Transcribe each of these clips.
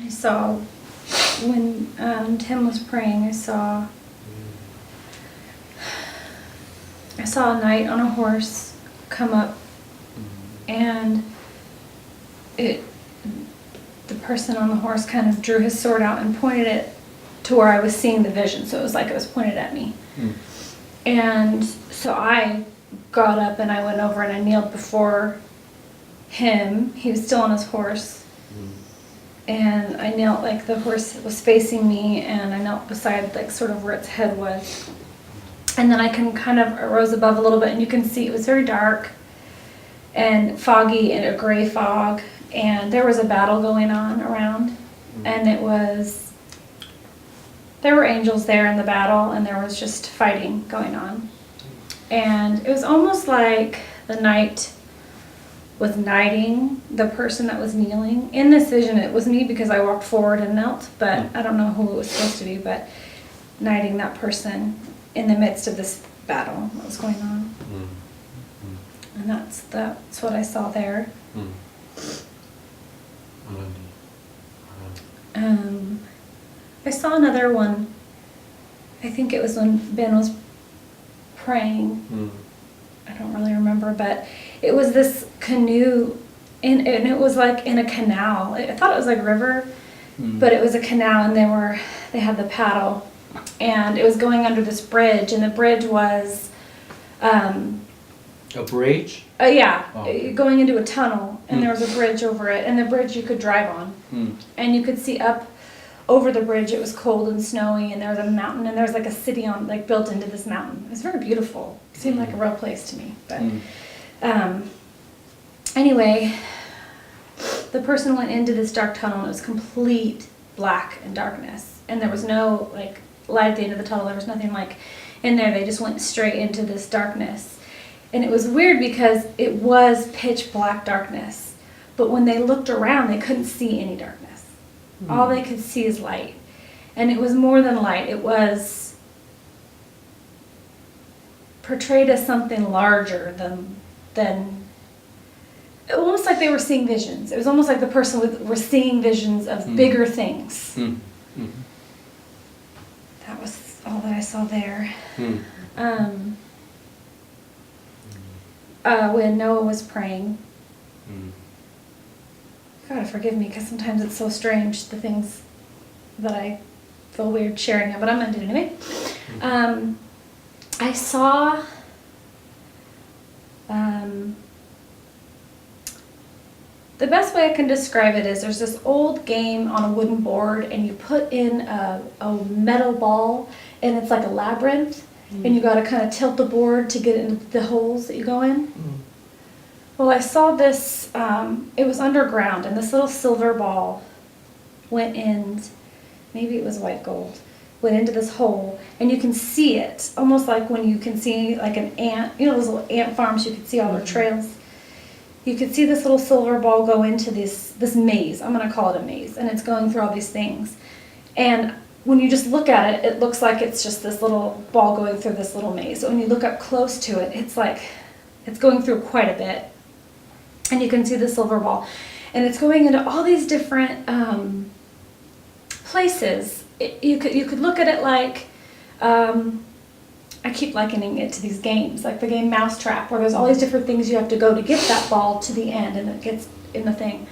I saw when Tim was praying, I saw a knight on a horse come up, and the person on the horse kind of drew his sword out and pointed it to where I was seeing the vision. So it was like it was pointed at me. And so I got up and I went over and I kneeled before him. He was still on his horse. And I knelt, like the horse was facing me, and I knelt beside, like, sort of where its head was. And then I rose above a little bit, and you can see it was very dark and foggy and a gray fog. And there was a battle going on around, and there were angels there in the battle, and there was just fighting going on. And it was almost like the knight was knighting the person that was kneeling. In this vision, it was me because I walked forward and knelt, but I don't know who it was supposed to be, but knighting that person in the midst of this battle that was going on. And that's what I saw there. I saw another one. I think it was when Ben was praying. I don't really remember, but it was this canoe, and it was like in a canal. I thought it was like a river, but it was a canal, and they had the paddle, and it was going under this bridge, and the bridge was a bridge? Yeah, okay. Going into a tunnel, and there was a bridge over it, and the bridge you could drive on, and you could see up over the bridge. It was cold and snowy, and there was a mountain, and there was like a city built into this mountain. It was very beautiful. It seemed like a real place to me. But anyway, the person went into this dark tunnel, and it was complete black and darkness, and there was no like light at the end of the tunnel. There was nothing like in there. They just went straight into this darkness, and it was weird because it was pitch black darkness, but when they looked around, they couldn't see any darkness. All they could see is light. And it was more than light. It was portrayed as something larger than almost like they were seeing visions. It was almost like the person was seeing visions of bigger things. That was all that I saw there. When Noah was praying, God forgive me, because sometimes it's so strange, the things that I feel weird sharing it, but I'm going to do it anyway. I saw the best way I can describe it is there's this old game on a wooden board, and you put in a metal ball, and it's like a labyrinth, and you got to kind of tilt the board to get into the holes that you go in. Well, I saw this, it was underground, and this little silver ball went in, maybe it was white gold, went into this hole, and you can see it, almost like when you can see like an ant, you know those little ant farms, you can see all their trails. You could see this little silver ball go into this maze, I'm going to call it a maze, and it's going through all these things. And when you just look at it, it looks like it's just this little ball going through this little maze. So when you look up close to it, it's like, it's going through quite a bit. And you can see the silver ball, and it's going into all these different places. You could look at it like, I keep likening it to these games, like the game Mousetrap, where there's all these different things you have to go to get that ball to the end, and it gets in the thing.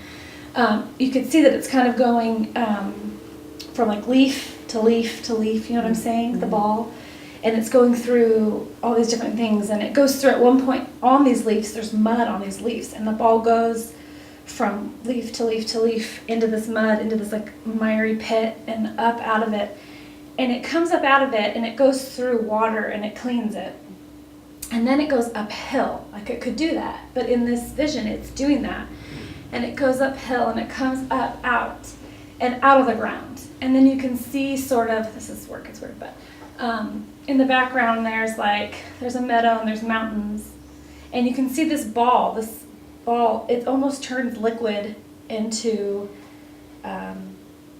You could see that it's kind of going from like leaf to leaf to leaf. You know what I'm saying? The ball. And it's going through all these different things, and it goes through at one point on these leaves, there's mud on these leaves, and the ball goes from leaf to leaf to leaf into this mud, into this like miry pit, and up out of it. And it comes up out of it, and it goes through water, and it cleans it. And then it goes uphill, like it could do that. But in this vision, it's doing that. And it goes uphill, and it comes up out, and out of the ground. And then you can see sort of, this is where it gets weird, but in the background there's a meadow and there's mountains, and you can see this ball, it almost turns liquid into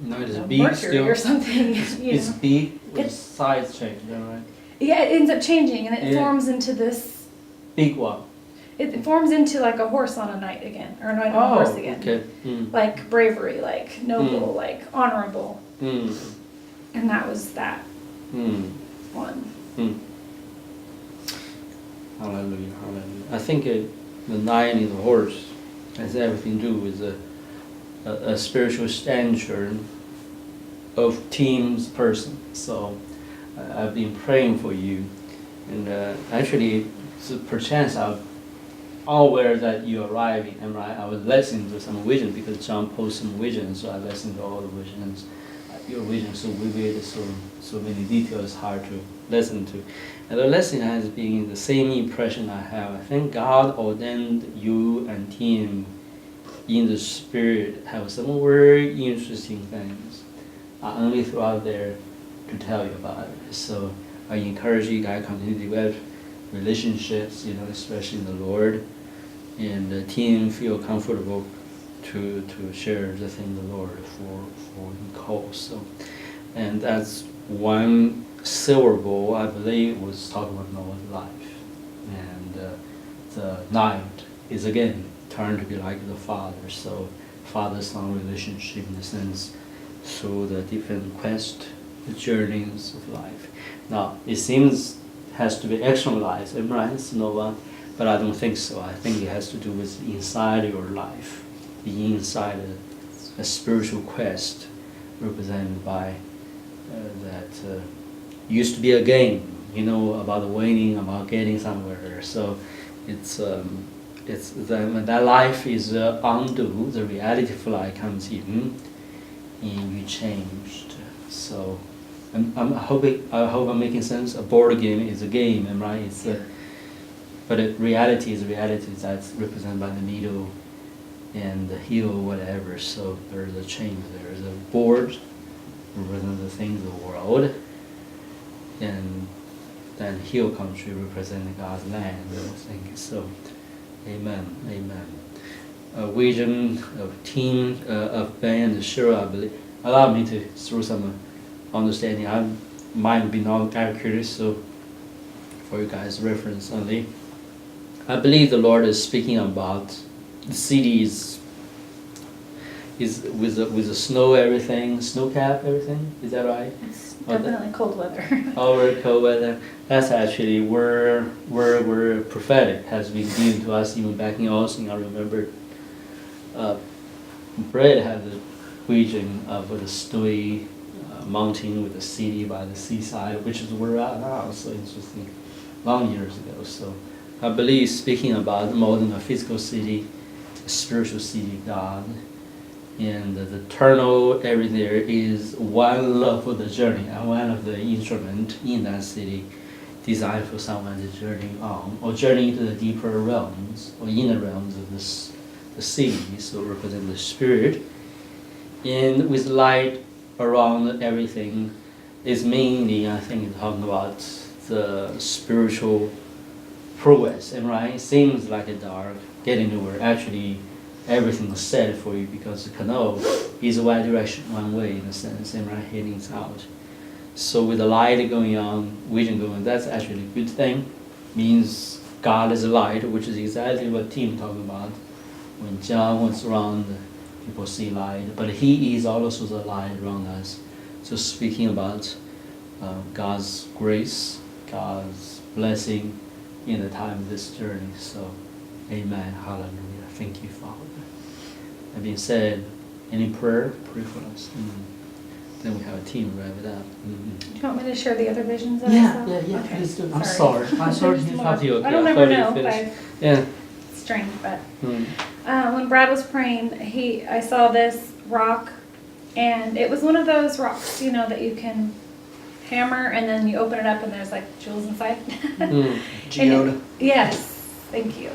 mercury still, or something. It's big with size change, right? Yeah, it ends up changing, and it forms into this big one. it forms into like a horse on a knight again, or a knight on a horse again. Okay. Like bravery, like noble, like honorable. Mm. And that was that one. Hallelujah, hallelujah. I think the knight and the horse has everything to do with a spiritual stature of team's person. So I've been praying for you, and actually, so perchance I'm aware that you're arriving, and I was listening to some vision because John posted some visions, so I listened to all the visions. Your vision is so vivid, so many details, hard to listen to. And the lesson has been the same impression I have. I think God ordained you and team in the spirit have some very interesting things. I only throw out there to tell you about it. So I encourage you guys to continue to develop relationships, especially in the Lord, and the team feel comfortable to share the thing of the Lord for Nicole. So, and that's one silver bowl, I believe, was talking about Noah's life, and the knight is again turned to be like the father. So, father-son relationship in a sense through the different quest, the journeys of life. Now, it seems has to be externalized, right, Noah? But I don't think so. I think it has to do with inside your life, the inside a spiritual quest represented by that used to be a game, about winning, about getting somewhere. So it's that life is undo. The reality fly comes in, and you changed. So I hope I'm making sense. A board game is a game, right? It's but reality is reality that's represented by the needle and the heel, whatever. So there's a change. There's a board representing the things of the world, and then heel country representing God's land. I think so. Amen. Amen. A vision of team of band. Sure, I believe. Allow me to throw some understanding. I might be not accurate, so for you guys' reference only. I believe the Lord is speaking about the city is with the snow, everything, snow cap, everything. Is that right? It's definitely cold weather. Over cold weather. That's actually where prophetic has been given to us even back in Austin. I remember Brad had the vision of the snowy mountain with the city by the seaside, which is where we're at now. So interesting, long years ago. So I believe speaking about more than a physical city, a spiritual city, God, and the eternal everything there is one love for the journey and one of the instrument in that city designed for someone to journey on or journey into the deeper realms or inner realms of the city, so represent the spirit. And with light around everything is mainly, I think, talking about the spiritual progress. And right, it seems like a dark, getting to where actually everything is set for you because the canal is one direction, one way in a sense, and right, heading out. So with the light going on, vision going, that's actually a good thing. Means God is a light, which is exactly what Tim talking about. When John was around, people see light, but He is also the light around us. So speaking about God's grace, God's blessing in the time of this journey. So, amen, hallelujah. Thank you, Father. That being said, any prayer? Pray for us. Then we have a team wrap it up. Do you want me to share the other visions that I saw? Yeah, Okay. please do. I'm sorry to interrupt you. Okay, I don't I ever thought you know. finished. Yeah. It's strange, but when Brad was praying, I saw this rock, and it was one of those rocks, that you can hammer, and then you open it up, and there's like jewels inside. Geoda. Yes, thank you.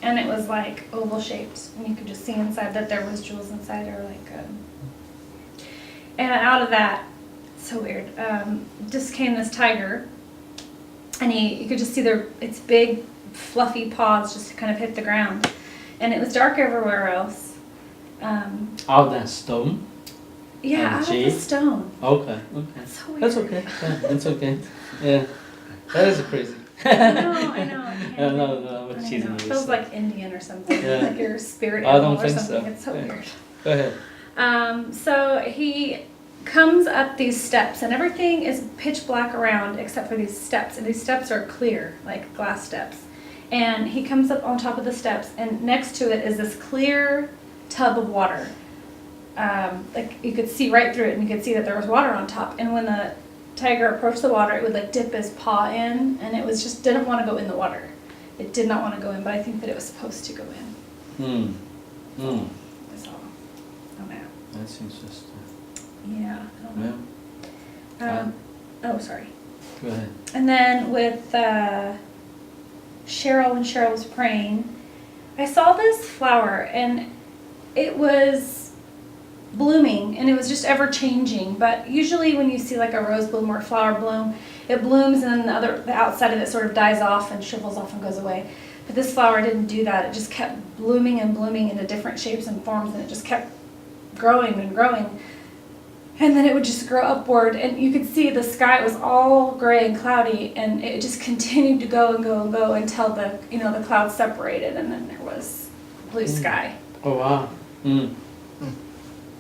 And it was like oval shaped, and you could just see inside that there was jewels inside, or like. And out of that, so weird, just came this tiger, and you could just see its big, fluffy paws just kind of hit the ground, and it was dark everywhere else. Out of that stone? Yeah, out of the stone. Okay. That's so weird. That's okay. Yeah, that's okay. Yeah, that is crazy. I know. I can't No, I she's know. in It this. feels like Indian or something, Yeah. like your spirit I animal don't or think something. so. It's so Yeah. weird. Go ahead. So he comes up these steps, and everything is pitch black around except for these steps, and these steps are clear, like glass steps. And he comes up on top of the steps, and next to it is this clear tub of water. Like you could see right through it, and you could see that there was water on top. And when the tiger approached the water, it would like dip his paw in, and it was just didn't want to go in the water. It did not want to go in, but I think that it was supposed to go in. That's all on that. That's interesting. Yeah, I don't know. Yeah. Oh, sorry. Go ahead. And then with Cheryl, when Cheryl was praying, I saw this flower, and it was blooming, and it was just ever changing. But usually when you see like a rose bloom or a flower bloom, it blooms and then the outside of it sort of dies off and shrivels off and goes away. But this flower didn't do that. It just kept blooming and blooming into different shapes and forms, and it just kept growing and growing. And then it would just grow upward, and you could see the sky was all gray and cloudy, and it just continued to go and go and go until the clouds separated, and then there was blue sky. Oh, wow. And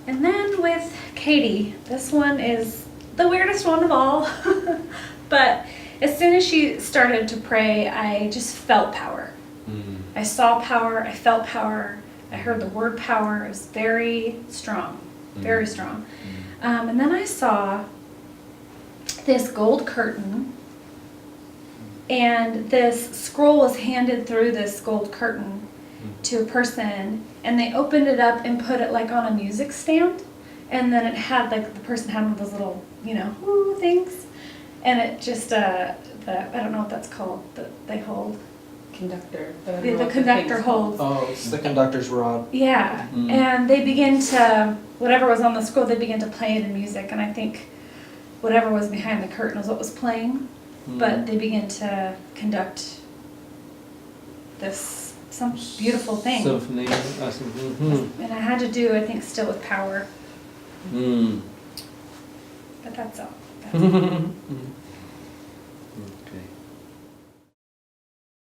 then with Katie, this one is the weirdest one of all. But as soon as she started to pray, I just felt power. I saw power, I felt power, I heard the word power. It was very strong, very strong. And then I saw this gold curtain, and this scroll was handed through this gold curtain to a person, and they opened it up and put it like on a music stand, and then it had like the person had one of those little woo things, and it just I don't know what that's called that they hold. Conductor. The conductor holds. Oh, it's the conductor's rod. Yeah, and they begin to, whatever was on the scroll, they began to play it in music, and I think whatever was behind the curtain was what was playing, but they began to conduct some beautiful thing. Symphony or something. And it had to do, I think, still with power. But that's all.